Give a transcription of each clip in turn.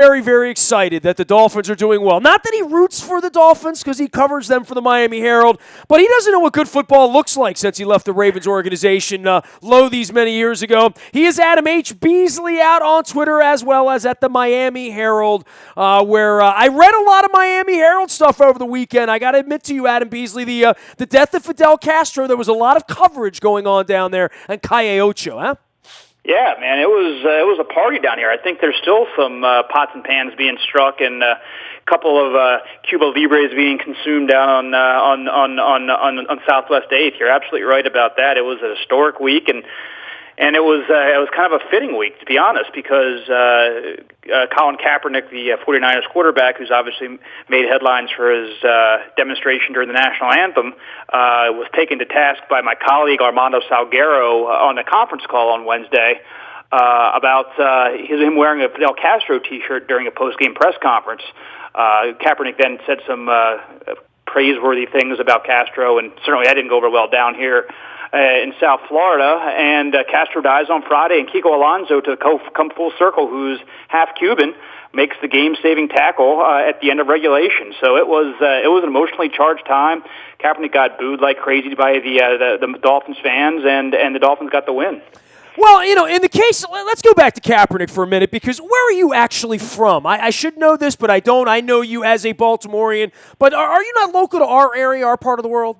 very, very excited that the Dolphins are doing well. Not that he roots for the Dolphins because he covers them for the Miami Herald, but he doesn't know what good football looks like since he left the Ravens organization these many years ago. He is Adam H. Beasley out on Twitter as well as at the Miami Herald, where I read a lot of Miami Herald stuff over the weekend. I got to admit to you, Adam Beasley, the death of Fidel Castro, there was a lot of coverage going on down there in Calle Ocho, huh? Yeah, man, it was a party down here. I think there's still some pots and pans being struck, and a couple of Cuba Libres being consumed down on Southwest 8th. You're absolutely right about that. It was a historic week, and it was kind of a fitting week, to be honest, because Colin Kaepernick, the 49ers quarterback, who's obviously made headlines for his demonstration during the national anthem, was taken to task by my colleague Armando Salguero on a conference call on Wednesday about him wearing a Fidel Castro T-shirt during a post-game press conference. Kaepernick then said some praiseworthy things about Castro, and certainly that didn't go over well down here in South Florida, and Castro dies on Friday, and Kiko Alonso, to come full circle, who's half Cuban, makes the game-saving tackle at the end of regulation. So it was an emotionally charged time. Kaepernick got booed like crazy by the Dolphins fans, and the Dolphins got the win. Well, in the case, let's go back to Kaepernick for a minute, because where are you actually from? I should know this, but I don't. I know you as a Baltimorean, but are you not local to our area, our part of the world?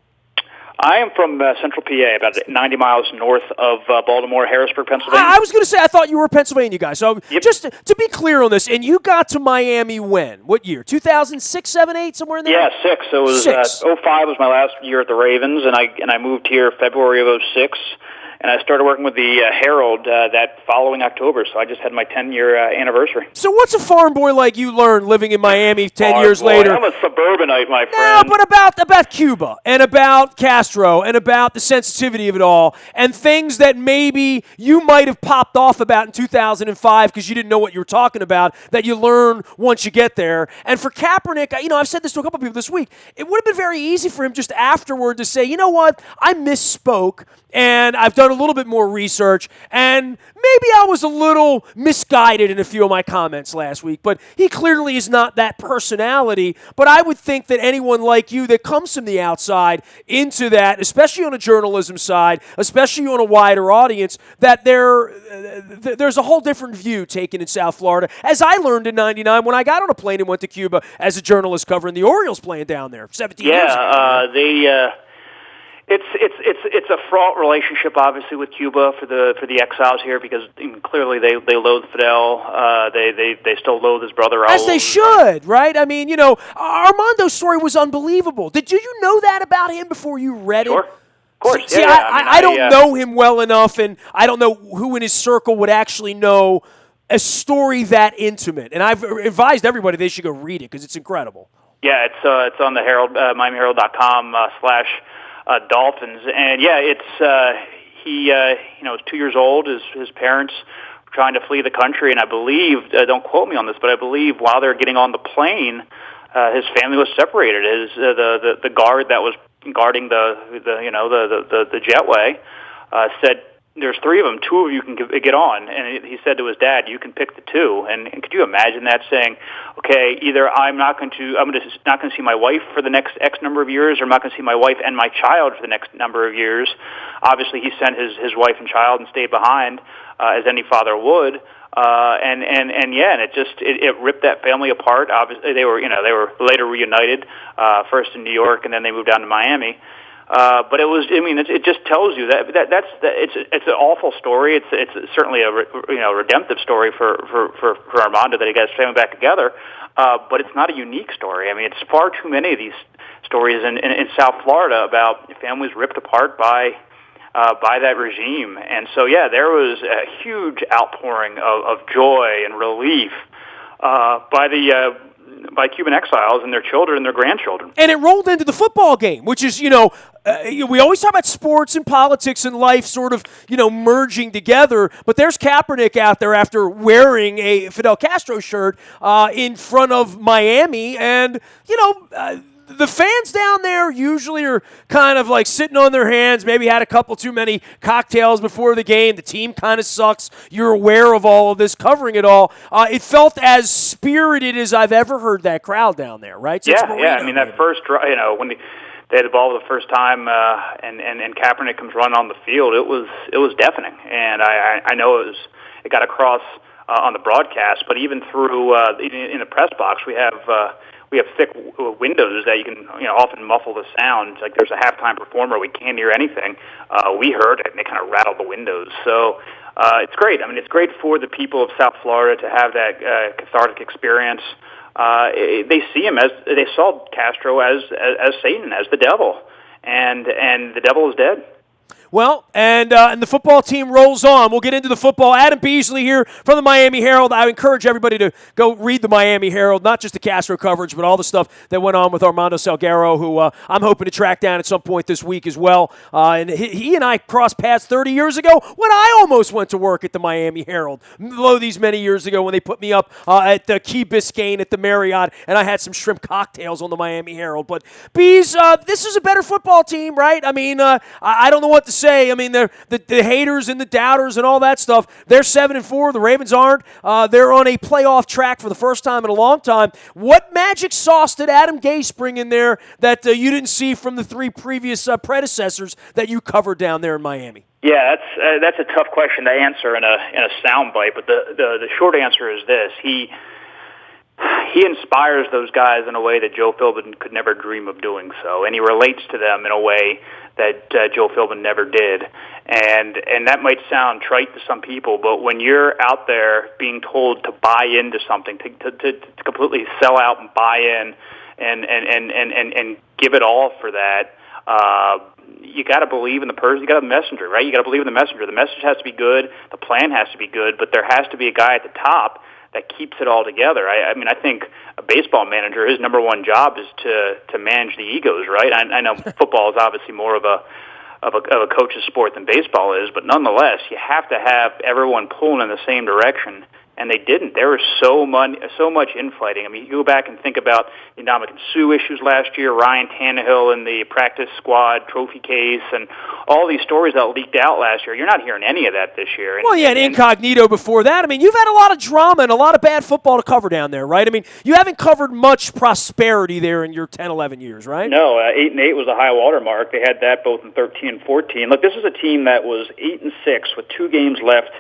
I am from central PA, about 90 miles north of Baltimore, Harrisburg, Pennsylvania. I was going to say, I thought you were a Pennsylvania guy. So yep. Just to be clear on this, and you got to Miami when? What year? 2006, 7, 8, somewhere in there? Yeah, 6. It was 05 was my last year at the Ravens, and I moved here February of 06. And I started working with the Herald that following October, so I just had my 10-year anniversary. So what's a farm boy like you learn living in Miami 10 years later? I'm a suburbanite, my friend. No, but about Cuba and about Castro and about the sensitivity of it all and things that maybe you might have popped off about in 2005 because you didn't know what you were talking about that you learn once you get there. And for Kaepernick, I've said this to a couple people this week, it would have been very easy for him just afterward to say, you know what, I misspoke and I've done a little bit more research, and maybe I was a little misguided in a few of my comments last week, but he clearly is not that personality. But I would think that anyone like you that comes from the outside into that, especially on a journalism side, especially on a wider audience, that there's a whole different view taken in South Florida, as I learned in 99 when I got on a plane and went to Cuba as a journalist covering the Orioles playing down there 17 years ago. It's a fraught relationship, obviously, with Cuba for the exiles here, because clearly they loathe Fidel. They still loathe his brother Raul. As they should, right? I mean, Armando's story was unbelievable. Did you know that about him before you read it? Sure. Of course. See, I don't know him well enough, and I don't know who in his circle would actually know a story that intimate. And I've advised everybody they should go read it because it's incredible. Yeah, it's on the Herald, MiamiHerald.com /Dolphins, and yeah, it's he was 2 years old. His parents were trying to flee the country, and I believe, don't quote me on this, but I believe while they're getting on the plane, his family was separated. The guard that was guarding the jetway said, "There's 3 of them. 2 of you can get on." And he said to his dad, "You can pick the 2." And could you imagine that, saying, "Okay, either I'm not going to see my wife for the next X number of years, or I'm not going to see my wife and my child for the next number of years." Obviously, he sent his wife and child and stayed behind, as any father would. And it ripped that family apart. Obviously, they were later reunited, first in New York, and then they moved down to Miami. But it just tells you it's an awful story. It's certainly a redemptive story for Armando that he got his family back together. But it's not a unique story. I mean, it's far too many of these stories in South Florida about families ripped apart by that regime. And so, yeah, there was a huge outpouring of joy and relief by Cuban exiles and their children and their grandchildren. And it rolled into the football game, which is, we always talk about sports and politics and life sort of, merging together. But there's Kaepernick out there after wearing a Fidel Castro shirt in front of Miami. And, the fans down there usually are kind of like sitting on their hands, maybe had a couple too many cocktails before the game. The team kind of sucks. You're aware of all of this, covering it all. It felt as spirited as I've ever heard that crowd down there, right? Yeah. I mean, that first, when they had the ball the first time, and Kaepernick comes running on the field, it was deafening, and I know it got across on the broadcast, but even through in the press box, we have thick windows that you can often muffle the sound. Like there's a halftime performer, we can't hear anything. We heard it, and they kind of rattled the windows. So it's great. I mean, it's great for the people of South Florida to have that cathartic experience. They see him they saw Castro as Satan, as the devil, and the devil is dead. Well, and the football team rolls on. We'll get into the football. Adam Beasley here from the Miami Herald. I encourage everybody to go read the Miami Herald, not just the Castro coverage, but all the stuff that went on with Armando Salguero, who I'm hoping to track down at some point this week as well. And he and I crossed paths 30 years ago when I almost went to work at the Miami Herald, these many years ago when they put me up at the Key Biscayne at the Marriott, and I had some shrimp cocktails on the Miami Herald. But, Bees, this is a better football team, right? I mean, I don't know what to say. I mean, the haters and the doubters and all that stuff, they're 7-4. The Ravens aren't. They're on a playoff track for the first time in a long time. What magic sauce did Adam Gase bring in there that you didn't see from the three previous predecessors that you covered down there in Miami? Yeah, that's a tough question to answer in a soundbite, but the short answer is this: he inspires those guys in a way that Joe Philbin could never dream of doing so, and he relates to them in a way that Joe Philbin never did. And that might sound trite to some people, but when you're out there being told to buy into something, to completely sell out and buy in and give it all for that, you got to believe in the person. You got a messenger, right? You got to believe in the messenger. The message has to be good. The plan has to be good, but there has to be a guy at the top that keeps it all together. I mean, I think a baseball manager, his number one job is to manage the egos, right? I know football is obviously more of a coach's sport than baseball is, but nonetheless, you have to have everyone pulling in the same direction. And they didn't. There was so much infighting. I mean, you go back and think about the Ndamukong Suh issues last year, Ryan Tannehill and the practice squad trophy case, and all these stories that leaked out last year. You're not hearing any of that this year. Well, yeah, and incognito before that. I mean, you've had a lot of drama and a lot of bad football to cover down there, right? I mean, you haven't covered much prosperity there in your 10, 11 years, right? No, 8-8 was a high water mark. They had that both in 13 and 14. Look, this is a team that was 8-6 with 2 games left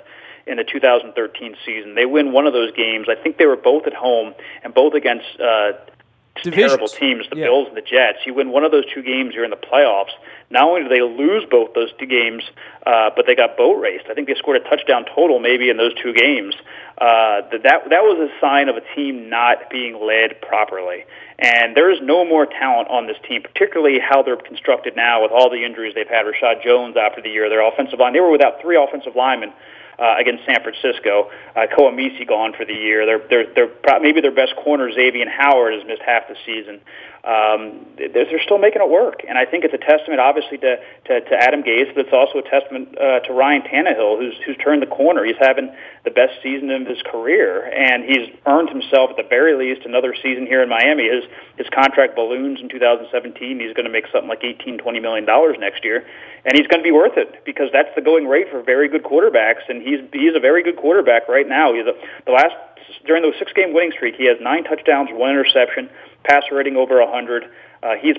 in the 2013 season. They win one of those games. I think they were both at home and both against terrible teams, the Bills and the Jets. You win one of those 2 games, you're in the playoffs. Not only did they lose both those 2 games, but they got boat raced. I think they scored a touchdown total maybe in those 2 games. That was a sign of a team not being led properly. And there is no more talent on this team, particularly how they're constructed now with all the injuries they've had. Rashad Jones after the year, their offensive line, they were without 3 offensive linemen against San Francisco. Koamisi gone for the year. They're maybe their best corner, Xavier Howard, has missed half the season. They're still making it work, and I think it's a testament, obviously, to Adam Gase, but it's also a testament to Ryan Tannehill, who's turned the corner. He's having the best season of his career, and he's earned himself, at the very least, another season here in Miami. His contract balloons in 2017. He's going to make something like $18-20 million next year, and he's going to be worth it because that's the going rate for very good quarterbacks, and he's a very good quarterback right now. During the 6-game winning streak, he has 9 touchdowns, 1 interception, passer rating over 100. He's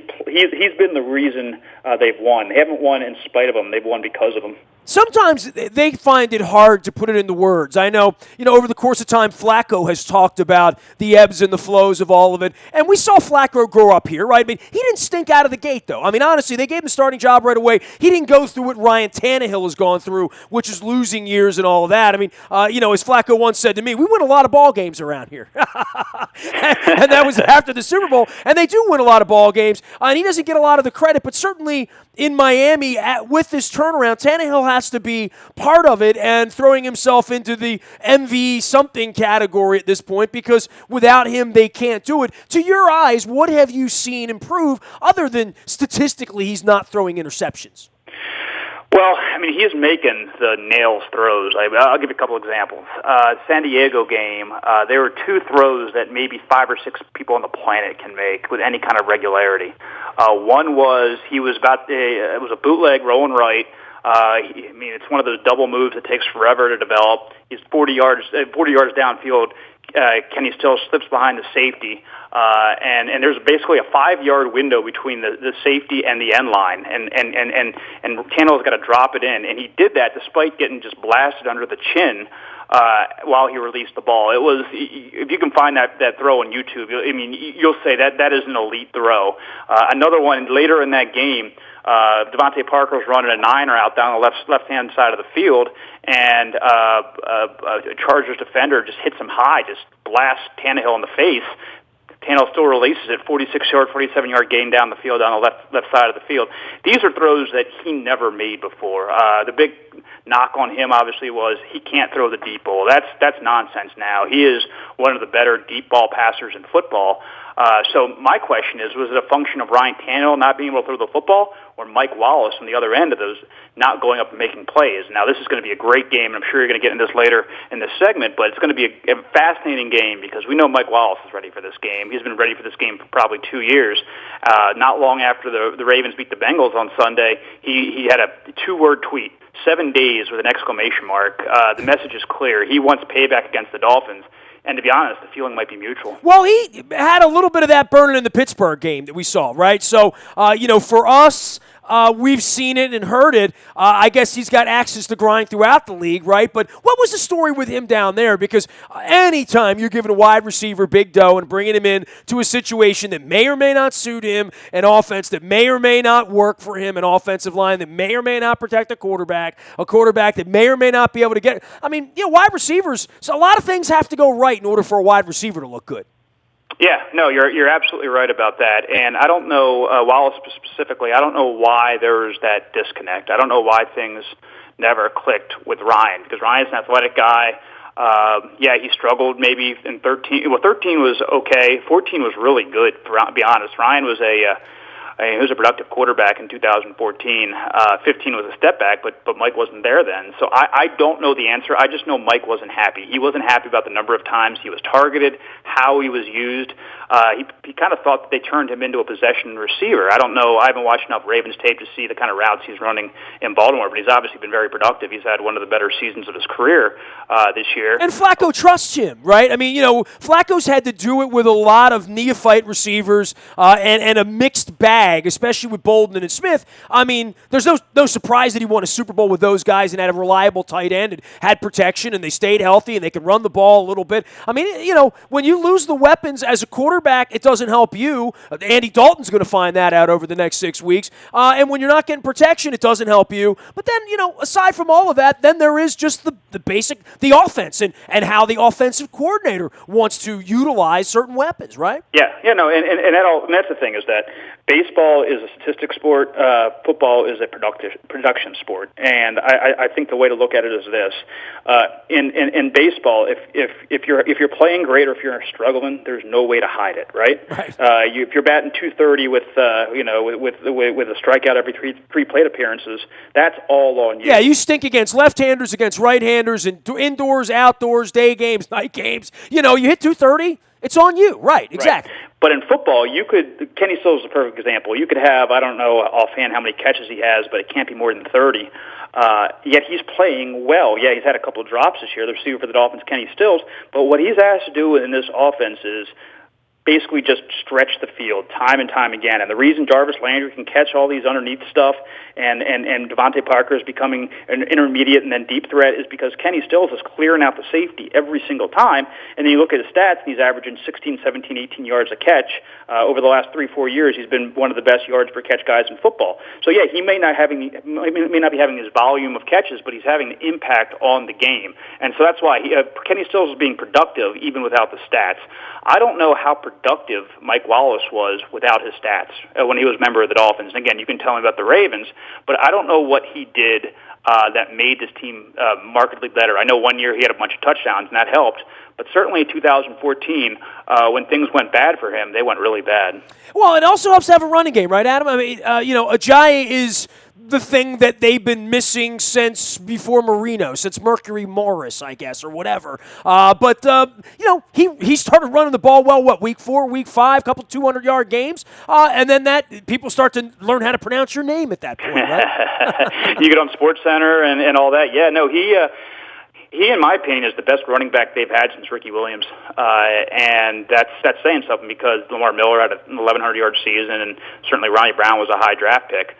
been the reason they've won. They haven't won in spite of him. They've won because of him. Sometimes they find it hard to put it into words. I know, over the course of time, Flacco has talked about the ebbs and the flows of all of it, and we saw Flacco grow up here, right? I mean, he didn't stink out of the gate, though. I mean, honestly, they gave him the starting job right away. He didn't go through what Ryan Tannehill has gone through, which is losing years and all of that. I mean, as Flacco once said to me, we win a lot of ball games around here. And that was after the Super Bowl, and they do win a lot of ball games, and he doesn't get a lot of the credit, but certainly in Miami, with this turnaround, Tannehill has to be part of it and throwing himself into the MV something category at this point because without him, they can't do it. To your eyes, what have you seen improve other than statistically he's not throwing interceptions? Well, I mean, he's making the nails throws. I'll give you a couple examples. San Diego game, there were two throws that maybe 5 or 6 people on the planet can make with any kind of regularity. One was it was a bootleg rolling right. I mean, it's one of those double moves that takes forever to develop. He's 40 yards downfield. Kenny Stills slips behind the safety, and there's basically a 5-yard window between the safety and the end line, and Tannehill's got to drop it in, and he did that despite getting just blasted under the chin while he released the ball. It was, if you can find that throw on YouTube, I mean, you'll say that is an elite throw. Another one later in that game, Devontae Parker was running a 9er out down the left-hand side of the field, and a Chargers defender just hits him high, just blasts Tannehill in the face. Tannehill still releases it, 46-yard, 47-yard gain down the field on the left side of the field. These are throws that he never made before. The big knock on him, obviously, was he can't throw the deep ball. That's nonsense now. He is one of the better deep ball passers in football. So my question is, was it a function of Ryan Tannehill not being able to throw the football, or Mike Wallace on the other end of those not going up and making plays? Now, this is going to be a great game, and I'm sure you're going to get into this later in this segment, but it's going to be a fascinating game because we know Mike Wallace is ready for this game. He's been ready for this game for probably 2 years. Not long after the Ravens beat the Bengals on Sunday, he had a 2-word tweet, 7 days with an exclamation mark. The message is clear. He wants payback against the Dolphins. And to be honest, the feeling might be mutual. Well, he had a little bit of that burning in the Pittsburgh game that we saw, right? So, for us, we've seen it and heard it. I guess he's got axes to grind throughout the league, right? But what was the story with him down there? Because anytime you're giving a wide receiver big dough and bringing him in to a situation that may or may not suit him, an offense that may or may not work for him, an offensive line that may or may not protect a quarterback that may or may not be able to get. I mean, wide receivers, so a lot of things have to go right in order for a wide receiver to look good. Yeah, no, you're absolutely right about that. And I don't know, Wallace specifically, I don't know why there's that disconnect. I don't know why things never clicked with Ryan, because Ryan's an athletic guy. He struggled maybe in 13. Well, 13 was okay. 14 was really good, to be honest. Ryan was he was a productive quarterback in 2014. 15 was a step back, but Mike wasn't there then. So I don't know the answer. I just know Mike wasn't happy. He wasn't happy about the number of times he was targeted, how he was used. He kind of thought that they turned him into a possession receiver. I don't know. I haven't watched enough Ravens tape to see the kind of routes he's running in Baltimore, but he's obviously been very productive. He's had one of the better seasons of his career this year. And Flacco trusts him, right? I mean, Flacco's had to do it with a lot of neophyte receivers and a mixed bag, especially with Bolden and Smith. I mean, there's no surprise that he won a Super Bowl with those guys and had a reliable tight end and had protection and they stayed healthy and they could run the ball a little bit. I mean, when you lose the weapons as a quarterback, it doesn't help you. Andy Dalton's going to find that out over the next 6 weeks. And when you're not getting protection, it doesn't help you. But then, aside from all of that, then there is just the basic, the offense and how the offensive coordinator wants to utilize certain weapons, right? Yeah, and that's the thing is that baseball is a statistic sport. Football is a production sport, and I think the way to look at it is this: in baseball, if you're playing great or if you're struggling, there's no way to hide it, right? If you're batting .230 with a strikeout every three plate appearances, that's all on you. Yeah, you stink against left-handers, against right-handers, and indoors, outdoors, day games, night games. You hit .230. It's on you, right, exactly. Right. But in football, Kenny Stills is a perfect example. You could have, I don't know offhand how many catches he has, but it can't be more than 30. Yet he's playing well. Yeah, he's had a couple of drops this year, the receiver for the Dolphins, Kenny Stills. But what he's asked to do in this offense is basically just stretch the field time and time again. And the reason Jarvis Landry can catch all these underneath stuff and Devontae Parker is becoming an intermediate and then deep threat is because Kenny Stills is clearing out the safety every single time. And then you look at his stats, and he's averaging 16, 17, 18 yards a catch. Over the last 3-4 years, he's been one of the best yards per catch guys in football. So, yeah, he may not be having his volume of catches, but he's having an impact on the game. And so that's why Kenny Stills is being productive even without the stats. I don't know how productive Mike Wallace was without his stats when he was a member of the Dolphins. And again, you can tell me about the Ravens, but I don't know what he did that made this team markedly better. I know one year he had a bunch of touchdowns, and that helped. But certainly in 2014, when things went bad for him, they went really bad. Well, it also helps to have a running game, right, Adam? I mean, Ajayi is the thing that they've been missing since before Marino, since Mercury Morris, I guess, or whatever. But he started running the ball well, week 4, week 5, couple 200-yard games, and then that people start to learn how to pronounce your name at that point, right? You get on SportsCenter and all that. Yeah, no, he, in my opinion, is the best running back they've had since Ricky Williams, and that's saying something because Lamar Miller had an 1,100-yard season, and certainly Ronnie Brown was a high draft pick.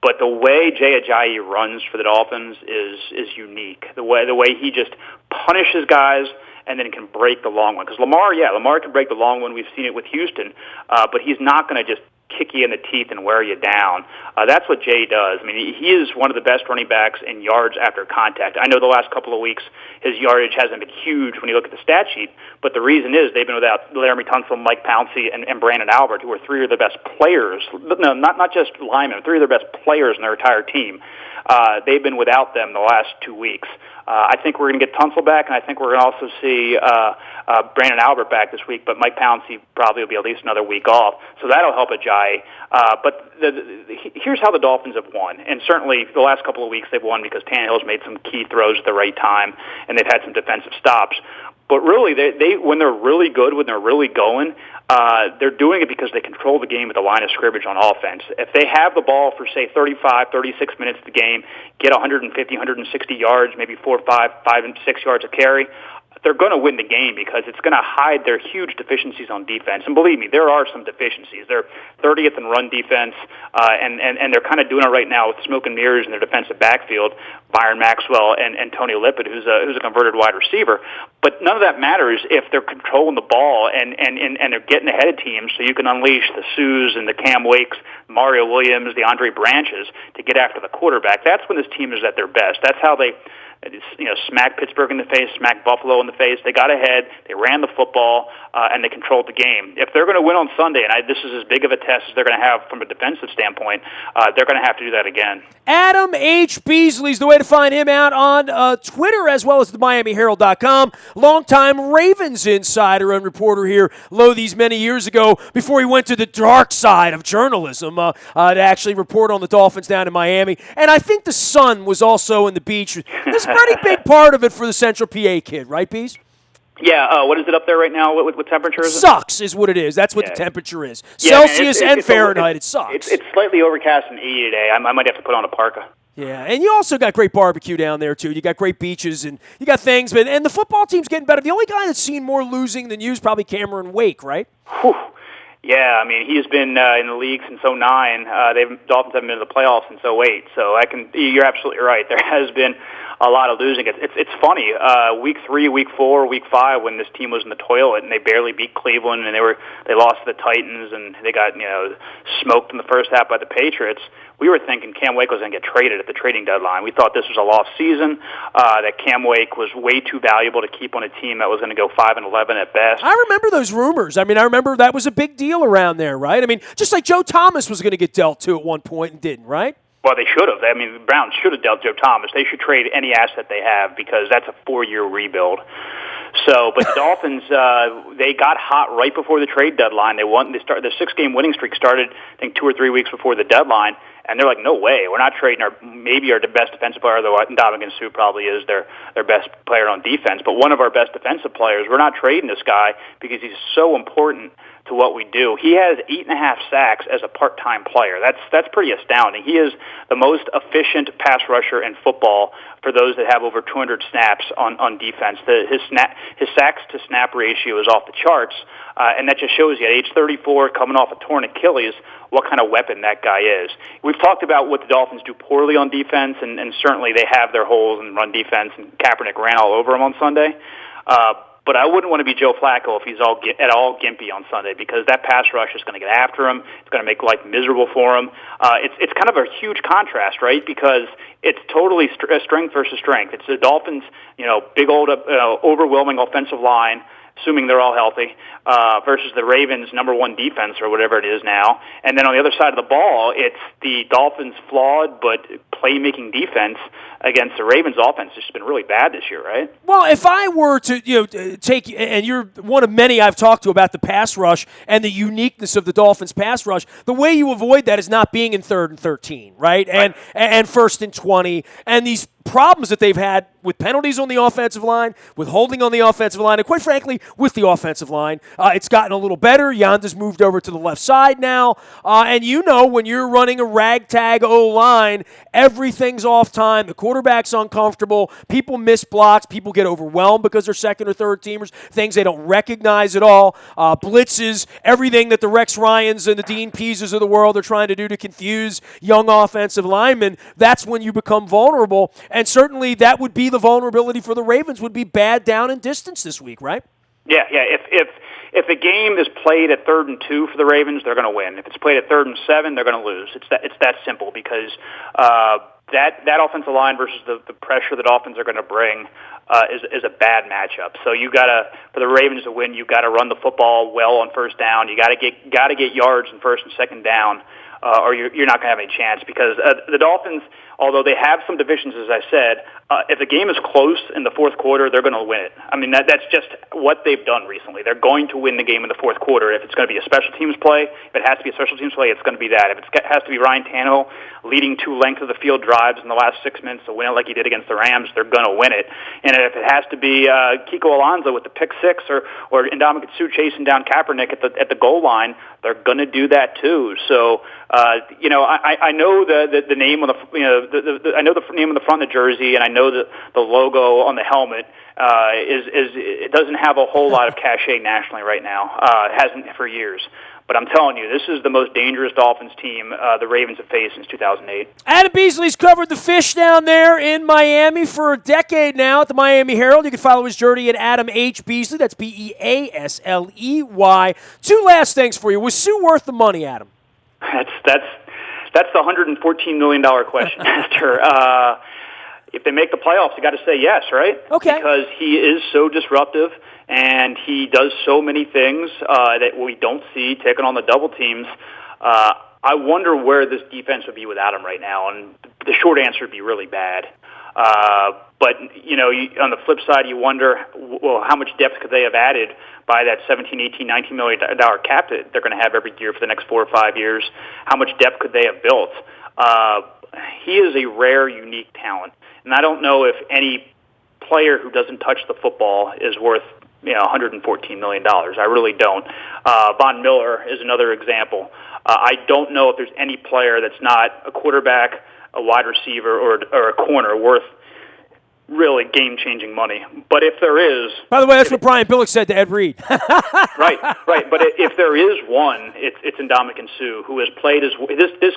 But the way Jay Ajayi runs for the Dolphins is unique. The way he just punishes guys and then can break the long one. Because Lamar can break the long one. We've seen it with Houston, but he's not going to just kick you in the teeth and wear you down. That's what Jay does. I mean, he is one of the best running backs in yards after contact. I know the last couple of weeks his yardage hasn't been huge when you look at the stat sheet, but the reason is they've been without Laramie Tunsil, Mike Pouncey, and Brandon Albert, who are three of the best players. No, not just linemen, three of their best players in their entire team. They've been without them the last 2 weeks. I think we're going to get Tunsil back, and I think we're going to also see Brandon Albert back this week, but Mike Pouncey probably will be at least another week off, so that'll help Ajayi. But here's how the Dolphins have won, and certainly the last couple of weeks they've won because Tannehill's made some key throws at the right time, and they've had some defensive stops. But really, they when they're really good, when they're really going, they're doing it because they control the game at the line of scrimmage on offense. If they have the ball for, say, 35, 36 minutes of the game, get 150, 160 yards, maybe 4, 5 and 6 yards a carry, they're going to win the game because it's going to hide their huge deficiencies on defense. And believe me, there are some deficiencies. They're 30th in run defense, and they're kind of doing it right now with smoke and mirrors in their defensive backfield, Byron Maxwell and Tony Lippett, who's a converted wide receiver. But none of that matters if they're controlling the ball and they're getting ahead of teams so you can unleash the Sues and the Cam Wakes, Mario Williams, the Andre Branches to get after the quarterback. That's when this team is at their best. That's how they smack Pittsburgh in the face, smack Buffalo in the face. They got ahead, they ran the football, and they controlled the game. If they're going to win on Sunday, and this is as big of a test as they're going to have from a defensive standpoint, they're going to have to do that again. Adam H. Beasley's the way to find him out on Twitter as well as the MiamiHerald.com. Longtime Ravens insider and reporter here, these many years ago before he went to the dark side of journalism to actually report on the Dolphins down in Miami. And I think the sun was also in the beach. This is a pretty big part of it for the Central PA kid, right, Bees? Yeah, what is it up there right now? What temperature is it? Sucks is what it is. That's what the temperature is. Yeah, Celsius and Fahrenheit, it sucks. It's slightly overcast and 80 today. I might have to put on a parka. Yeah, and you also got great barbecue down there, too. You got great beaches, and you got things. And the football team's getting better. The only guy that's seen more losing than you is probably Cameron Wake, right? Whew. Yeah, I mean, he has been in the league since 2009. Dolphins haven't been to the playoffs since 2008. So you're absolutely right. There has been a lot of losing. It's funny. Week 3, week 4, week 5, when this team was in the toilet and they barely beat Cleveland and they lost to the Titans and they got smoked in the first half by the Patriots. We were thinking Cam Wake was going to get traded at the trading deadline. We thought this was a lost season, that Cam Wake was way too valuable to keep on a team that was going to go 5-11 at best. I remember those rumors. I mean, I remember that was a big deal around there, right? I mean, just like Joe Thomas was going to get dealt to at one point and didn't, right? Well, they should have. I mean, the Browns should have dealt Joe Thomas. They should trade any asset they have because that's a 4-year rebuild. So, but the Dolphins, they got hot right before the trade deadline. They won. The 6-game winning streak started, I think, 2 or 3 weeks before the deadline. And they're like, no way, we're not trading our best defensive player, though Ndamukong Suh probably is their best player on defense, but one of our best defensive players. We're not trading this guy because he's so important to what we do. He has 8.5 sacks as a part-time player. That's pretty astounding. He is the most efficient pass rusher in football for those that have over 200 snaps on defense. His sacks to snap ratio is off the charts, and that just shows you at age 34, coming off a torn Achilles, what kind of weapon that guy is. We've talked about what the Dolphins do poorly on defense, and certainly they have their holes in run defense, and Kaepernick ran all over him on Sunday. But I wouldn't want to be Joe Flacco if he's at all gimpy on Sunday because that pass rush is going to get after him. It's going to make life miserable for him. It's kind of a huge contrast, right? Because it's totally strength versus strength. It's the Dolphins, big old overwhelming offensive line, assuming they're all healthy, versus the Ravens' number 1 defense or whatever it is now. And then on the other side of the ball, it's the Dolphins' flawed but playmaking defense against the Ravens offense has just been really bad this year, right? Well, if I were to take, and you're one of many I've talked to about the pass rush and the uniqueness of the Dolphins pass rush, the way you avoid that is not being in 3rd and 13, right? And 1st and 20, and these problems that they've had with penalties on the offensive line, with holding on the offensive line, and quite frankly, with the offensive line. It's gotten a little better. Yanda's moved over to the left side now. And when you're running a ragtag O-line, everything's off time. The quarterback's uncomfortable. People miss blocks. People get overwhelmed because they're second or third teamers, things they don't recognize at all. Blitzes, everything that the Rex Ryans and the Dean Peases of the world are trying to do to confuse young offensive linemen. That's when you become vulnerable. And certainly that would be the vulnerability for the Ravens, would be bad down and distance this week, right? Yeah. If the game is played at 3rd and 2 for the Ravens, they're going to win. If it's played at 3rd and 7, they're going to lose. It's that simple because that offensive line versus the pressure that offense are going to bring is a bad matchup. So for the Ravens to win, you got to run the football well on first down. You got to get yards in 1st and 2nd down, or you're not going to have any chance because the Dolphins, although they have some divisions, as I said, if the game is close in the 4th quarter, they're going to win it. I mean, that's just what they've done recently. They're going to win the game in the 4th quarter. If it's going to be a special teams play, if it has to be a special teams play, it's going to be that. If it has to be Ryan Tannehill leading 2 length of the field drives in the last 6 minutes to win it like he did against the Rams, they're going to win it. And if it has to be Kiko Alonso with the pick 6 or Ndamukong Suh chasing down Kaepernick at the goal line, they're going to do that too. So, I know the name on I know the name on the front of the jersey, and I know the logo on the helmet it doesn't have a whole lot of cachet nationally right now. It hasn't for years. But I'm telling you, this is the most dangerous Dolphins team the Ravens have faced since 2008. Adam Beasley's covered the fish down there in Miami for a decade now at the Miami Herald. You can follow his journey at Adam H. Beasley. That's Beasley. 2 last things for you. Was Suh worth the money, Adam? That's the $114 million question, Nestor. If they make the playoffs, you got to say yes, right? Okay. Because he is so disruptive, and he does so many things that we don't see taking on the double teams. I wonder where this defense would be without him right now, and the short answer would be really bad. But on the flip side, you wonder, well, how much depth could they have added by that $17, $18, $19 million cap that they're going to have every year for the next 4 or 5 years? How much depth could they have built? He is a rare, unique talent, and I don't know if any player who doesn't touch the football is worth $114 million. I really don't. Von Miller is another example. I don't know if there's any player that's not a quarterback, a wide receiver, or a corner worth really game-changing money. But if there is... By the way, that's what Brian Billick said to Ed Reed. Right. But if there is one, it's Ndamukong Suh, who has played this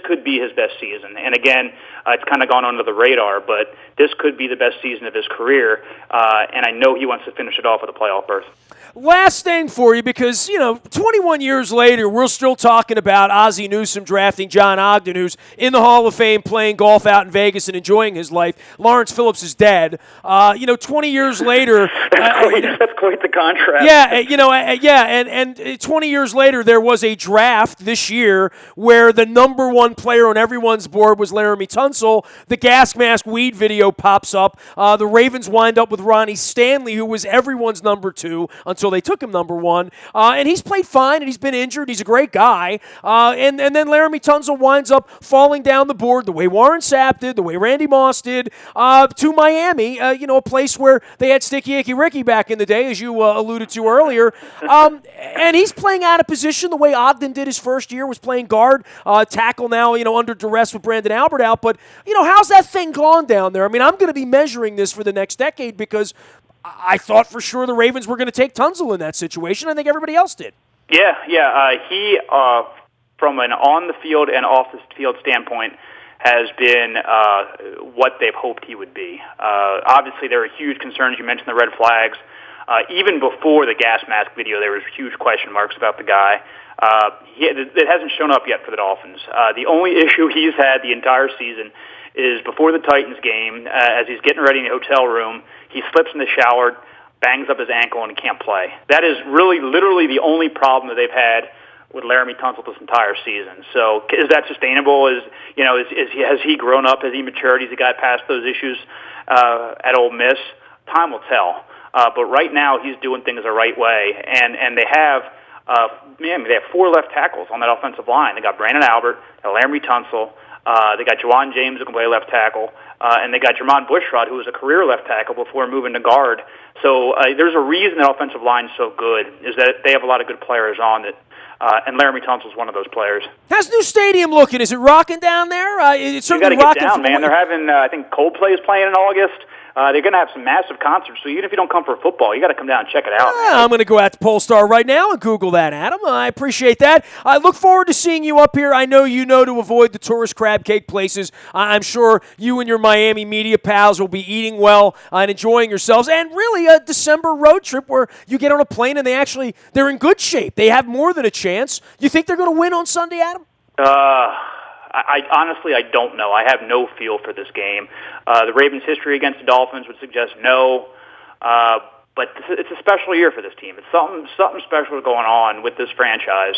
could be his best season. And again, it's kind of gone under the radar, but this could be the best season of his career. And I know he wants to finish it off with a playoff berth. Last thing for you, because, 21 years later, we're still talking about Ozzie Newsome drafting John Ogden, who's in the Hall of Fame playing golf out in Vegas and enjoying his life. Lawrence Phillips is dead. 20 years later... that's quite the contrast. And 20 years later, there was a draft this year where the number 1 player on everyone's board was Laramie Tunsil. The gas mask weed video pops up. The Ravens wind up with Ronnie Stanley, who was everyone's number 2 until they took him number 1. And he's played fine, and he's been injured. He's a great guy. And then Laramie Tunsil winds up falling down the board the way Warren Sapp did, the way Randy Moss did, to Miami, a place where they had Sticky Icky Ricky back in the day, as you alluded to earlier. And he's playing out of position the way Ogden did his first year, was playing guard, tackle now, under duress with Brandon Albert out. But, how's that thing gone down there? I mean, I'm going to be measuring this for the next decade because I thought for sure the Ravens were going to take Tunsil in that situation. I think everybody else did. Yeah. He, from an on-the-field and off-the-field standpoint, has been what they've hoped he would be. Obviously, there are huge concerns. You mentioned the red flags. Even before the gas mask video, there was huge question marks about the guy. It hasn't shown up yet for the Dolphins. The only issue he's had the entire season is before the Titans game, as he's getting ready in the hotel room, he slips in the shower, bangs up his ankle, and he can't play. That is really literally the only problem that they've had with Laramie Tunsil this entire season. So is that sustainable? Has he grown up? Has he matured? Has he got past those issues at Ole Miss? Time will tell. But right now he's doing things the right way, and they have they have 4 left tackles on that offensive line. They got Brandon Albert, Laramie Tunsil. They got Juwan James, who can play left tackle, and they got Jermon Bushrod, who was a career left tackle before moving to guard. So there's a reason that offensive line is so good, is that they have a lot of good players on it. And Laramie Tunsil is one of those players. How's the new stadium looking? Is it rocking down there? It's You got certainly to get rocking. down, man. They're having, I think Coldplay is playing in August. They're going to have some massive concerts, so even if you don't come for football, you got to come down and check it out. I'm going to go out to Polestar right now and Google that, Adam. I appreciate that. I look forward to seeing you up here. I know you know to avoid the tourist crab cake places. I'm sure you and your Miami media pals will be eating well and enjoying yourselves. And really a December road trip where you get on a plane and they're in good shape. They have more than a chance. You think they're going to win on Sunday, Adam? I honestly, I don't know. I have no feel for this game. The Ravens' history against the Dolphins would suggest no. But it's a special year for this team. It's something special going on with this franchise,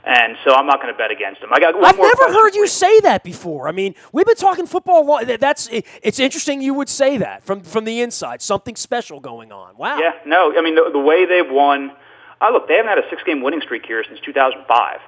and so I'm not going to bet against them. I've never heard you say that before. I mean, we've been talking football. It's interesting you would say that from the inside. Something special going on. Wow. Yeah. No. I mean, the way they've won. Look, they haven't had a 6-game winning streak here since 2005.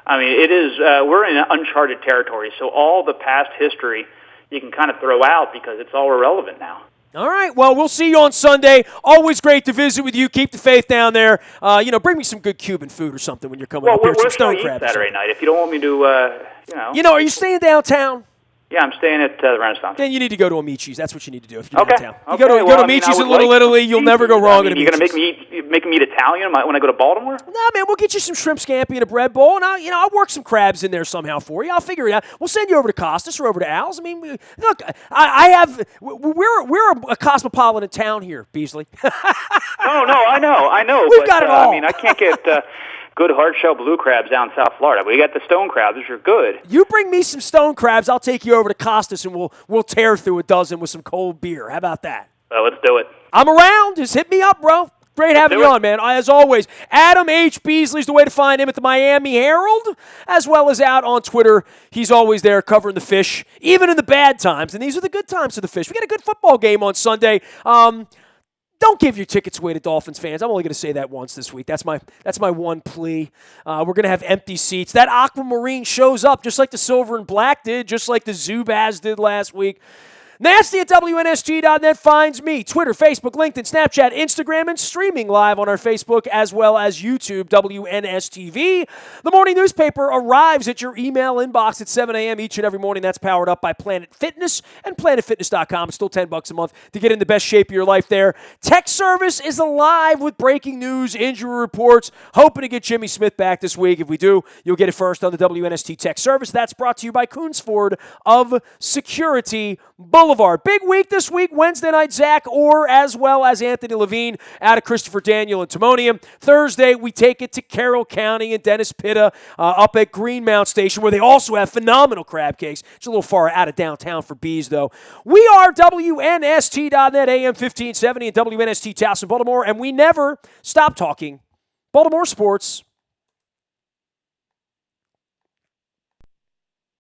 I mean, it is. We're in uncharted territory. So all the past history you can kind of throw out because it's all irrelevant now. All right. Well, we'll see you on Sunday. Always great to visit with you. Keep the faith down there. Bring me some good Cuban food or something when you're coming up here. Some stone crab. Saturday night. If you don't want me to, are you staying downtown? Yeah, I'm staying at the Renaissance. Then you need to go to Amici's. That's what you need to do if you're okay. downtown. You go to Amici's in Little Italy. You'll never go wrong at Amici's. You're going to make me eat Italian when I go to Baltimore? No, man. We'll get you some shrimp scampi and a bread bowl, and I'll work some crabs in there somehow for you. I'll figure it out. We'll send you over to Costas or over to Al's. I mean, look, we're a cosmopolitan town here, Beasley. No, I know. We've got it all. I mean, I can't get good hard-shell blue crabs down in South Florida. We got the stone crabs, which are good. You bring me some stone crabs, I'll take you over to Costas, and we'll tear through a dozen with some cold beer. How about that? Let's do it. I'm around. Just hit me up, bro. Great having you on, man. As always, Adam H. Beasley's the way to find him at the Miami Herald, as well as out on Twitter. He's always there covering the fish, even in the bad times, and these are the good times for the fish. We got a good football game on Sunday. Don't give your tickets away to Dolphins fans. I'm only going to say that once this week. That's my one plea. We're going to have empty seats. That aquamarine shows up just like the silver and black did, just like the Zubaz did last week. Nasty at WNST.net finds me. Twitter, Facebook, LinkedIn, Snapchat, Instagram, and streaming live on our Facebook as well as YouTube, WNSTV. The morning newspaper arrives at your email inbox at 7 a.m. each and every morning. That's powered up by Planet Fitness and PlanetFitness.com. It's still $10 a month to get in the best shape of your life there. Tech Service is alive with breaking news, injury reports. Hoping to get Jimmy Smith back this week. If we do, you'll get it first on the WNST Tech Service. That's brought to you by Coonsford of Security Boulevard. Big week this week. Wednesday night, Zach Orr, as well as Anthony Levine out of Christopher Daniel and Timonium. Thursday, we take it to Carroll County and Dennis Pitta up at Greenmount Station, where they also have phenomenal crab cakes. It's a little far out of downtown for bees, though. We are WNST.net, AM 1570, and WNST Towson, Baltimore, and we never stop talking Baltimore sports.